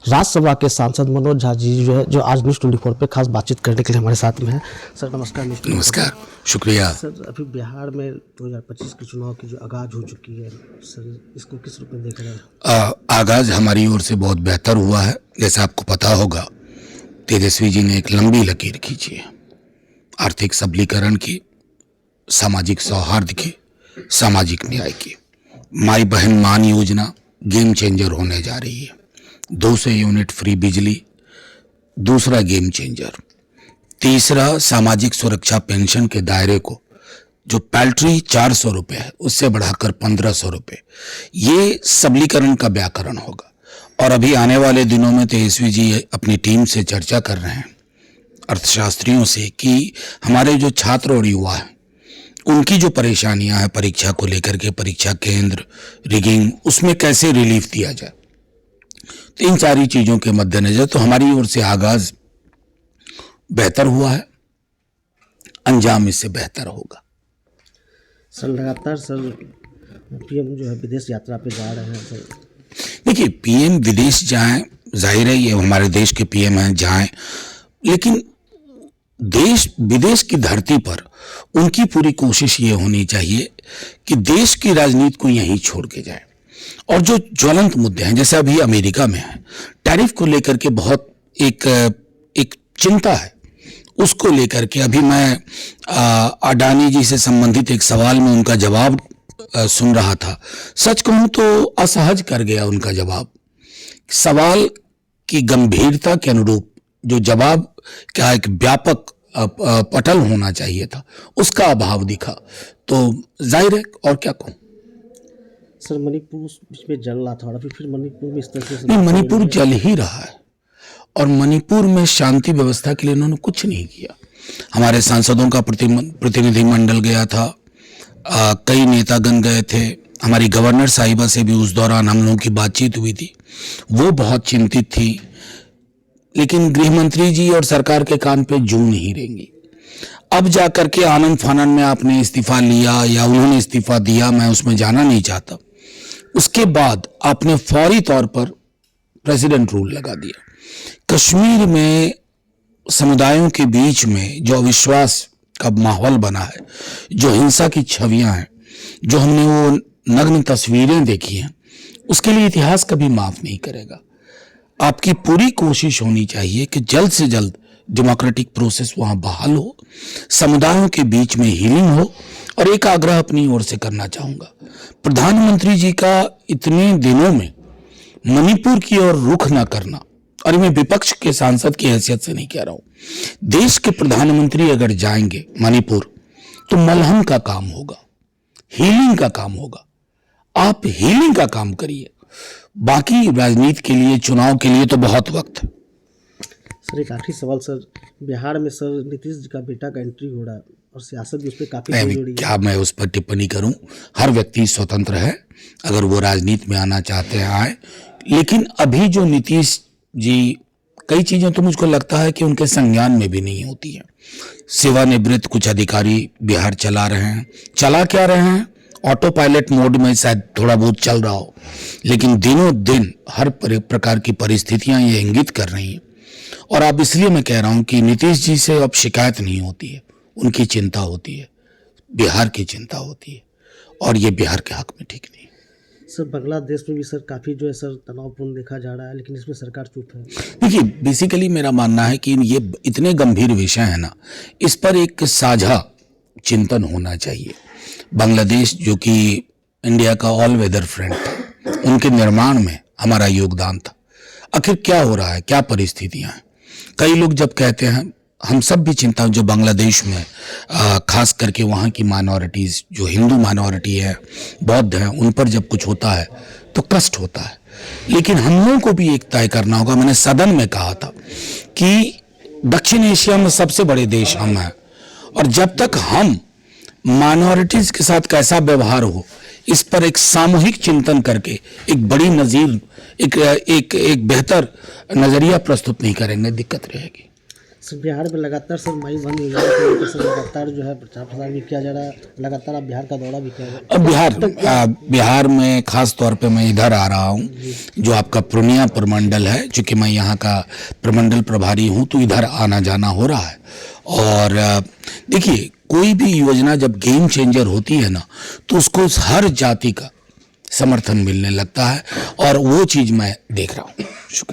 राज्यसभा के सांसद मनोज झा जी जो है, जो आज न्यूज़ 24 पे खास बातचीत करने के लिए हमारे साथ में है। सर नमस्कार। नमस्कार, शुक्रिया। सर अभी बिहार में 2025 के चुनाव की जो आगाज हो चुकी है, सर इसको किस रूप में देख रहे हैं? आगाज हमारी ओर से बहुत बेहतर हुआ है। जैसा आपको पता होगा, तेजस्वी जी ने एक लंबी लकीर खींची है, आर्थिक सबलीकरण की, सामाजिक सौहार्द की, सामाजिक न्याय की। माई बहन मान योजना गेम चेंजर होने जा रही है। 200 यूनिट फ्री बिजली दूसरा गेम चेंजर। तीसरा, सामाजिक सुरक्षा पेंशन के दायरे को जो पैल्ट्री 400 रुपये है उससे बढ़ाकर 1500 रुपये, ये सबलीकरण का व्याकरण होगा। और अभी आने वाले दिनों में तेजस्वी जी अपनी टीम से चर्चा कर रहे हैं, अर्थशास्त्रियों से, कि हमारे जो छात्र और युवा हैं उनकी जो परेशानियां हैं परीक्षा को लेकर के, परीक्षा केंद्र, रिगिंग, उसमें कैसे रिलीफ दिया जाए। तो इन सारी चीजों के मद्देनजर तो हमारी ओर से आगाज बेहतर हुआ है, अंजाम इससे बेहतर होगा। सर लगातार सर पीएम जो है विदेश यात्रा पे जा रहे हैं। सर देखिए, पीएम विदेश जाएं, जाहिर है ये हमारे देश के पीएम हैं, जाएं, लेकिन देश विदेश की धरती पर उनकी पूरी कोशिश ये होनी चाहिए कि देश की राजनीति को यहीं छोड़ के जाए। और जो ज्वलंत मुद्दे हैं, जैसे अभी अमेरिका में है, टैरिफ को लेकर के बहुत एक चिंता है, उसको लेकर के अभी मैं अडानी जी से संबंधित एक सवाल में उनका जवाब सुन रहा था। सच कहूं तो असहज कर गया उनका जवाब। सवाल की गंभीरता के अनुरूप जो जवाब क्या एक व्यापक पटल होना चाहिए था, उसका अभाव दिखा। तो जाहिर है, और क्या कहूं। सर मणिपुर बीच में जल रहा था और अभी फिर मणिपुर में इस तरह से नहीं, मणिपुर जल ही रहा है और मणिपुर में शांति व्यवस्था के लिए इन्होंने कुछ नहीं किया। हमारे सांसदों का प्रतिनिधिमंडल गया था, कई नेतागण गए थे, हमारी गवर्नर साहिबा से भी उस दौरान हम लोगों की बातचीत हुई थी, वो बहुत चिंतित थी। लेकिन गृह मंत्री जी और सरकार के कान पे जू नहीं रहेंगी। अब जाकर के आनंद फानन में आपने इस्तीफा लिया या उन्होंने इस्तीफा दिया, मैं उसमें जाना नहीं चाहता। उसके बाद आपने फौरी तौर पर प्रेसिडेंट रूल लगा दिया। कश्मीर में समुदायों के बीच में जो अविश्वास का माहौल बना है, जो हिंसा की छवियां हैं, जो हमने वो नग्न तस्वीरें देखी हैं, उसके लिए इतिहास कभी माफ नहीं करेगा। आपकी पूरी कोशिश होनी चाहिए कि जल्द से जल्द डेमोक्रेटिक प्रोसेस वहां बहाल हो, समुदायों के बीच में हीलिंग हो। और एक आग्रह अपनी ओर से करना चाहूंगा, प्रधानमंत्री जी का इतने दिनों में मणिपुर की ओर रुख न करना, और मैं विपक्ष के सांसद की हैसियत से नहीं कह रहा हूं, देश के प्रधानमंत्री अगर जाएंगे मणिपुर तो मलहम का काम होगा, हीलिंग का काम होगा। आप हीलिंग का काम करिए, बाकी राजनीति के लिए, चुनाव के लिए तो बहुत वक्त है। सर एक आखिरी सवाल सर, बिहार में सर नीतीश जी का बेटा का एंट्री हो रहा है और सियासत भी उस पर काफी जुड़ी है। क्या मैं उस पर टिप्पणी करूं? हर व्यक्ति स्वतंत्र है, अगर वो राजनीति में आना चाहते हैं आए। लेकिन अभी जो नीतीश जी, कई चीजें तो मुझको लगता है कि उनके संज्ञान में भी नहीं होती है। सेवानिवृत्त कुछ अधिकारी बिहार चला रहे हैं, चला क्या रहे हैं, ऑटो पायलट मोड में शायद थोड़ा बहुत चल रहा हो, लेकिन दिनों दिन हर प्रकार की परिस्थितियां ये इंगित कर रही हैं। और अब इसलिए मैं कह रहा हूं कि नीतीश जी से अब शिकायत नहीं होती है, उनकी चिंता होती है, बिहार की चिंता होती है, और ये बिहार के हक में ठीक नहीं। सर बांग्लादेश में भी सर काफ़ी जो है सर तनावपूर्ण देखा जा रहा है, लेकिन इसमें सरकार चुप है। देखिए, बेसिकली मेरा मानना है कि ये इतने गंभीर विषय है ना, इस पर एक साझा चिंतन होना चाहिए। बांग्लादेश जो कि इंडिया का ऑल वेदर फ्रेंड था, उनके निर्माण में हमारा योगदान था। आखिर क्या हो रहा है, क्या परिस्थितियां हैं? कई लोग जब कहते हैं, हम सब भी चिंता, जो बांग्लादेश में खास करके वहाँ की माइनॉरिटीज़, जो हिंदू माइनॉरिटी है, बौद्ध हैं, उन पर जब कुछ होता है तो कष्ट होता है। लेकिन हम लोगों को भी एक तय करना होगा। मैंने सदन में कहा था कि दक्षिण एशिया में सबसे बड़े देश हम हैं, और जब तक हम माइनॉरिटीज़ के साथ कैसा व्यवहार हो, इस पर एक सामूहिक चिंतन करके एक बड़ी नज़ीर, एक बेहतर नज़रिया प्रस्तुत नहीं करेंगे, दिक्कत रहेगी। सर बिहार में लगातार सर माई वन योजना को लेकर सर लगातार जो है प्रचार प्रसार भी किया जा रहा है, लगातार आप बिहार का दौरा भी कर रहे हैं। अब बिहार में खास तौर पे मैं इधर आ रहा हूँ, जो आपका पूर्णिया प्रमंडल है, चूँकि मैं यहाँ का प्रमंडल प्रभारी हूँ, तो इधर आना जाना हो रहा है। और देखिए, कोई भी योजना जब गेम चेंजर होती है ना, तो उसको हर जाति का समर्थन मिलने लगता है, और वो चीज़ मैं देख रहा हूँ। शुक्रिया।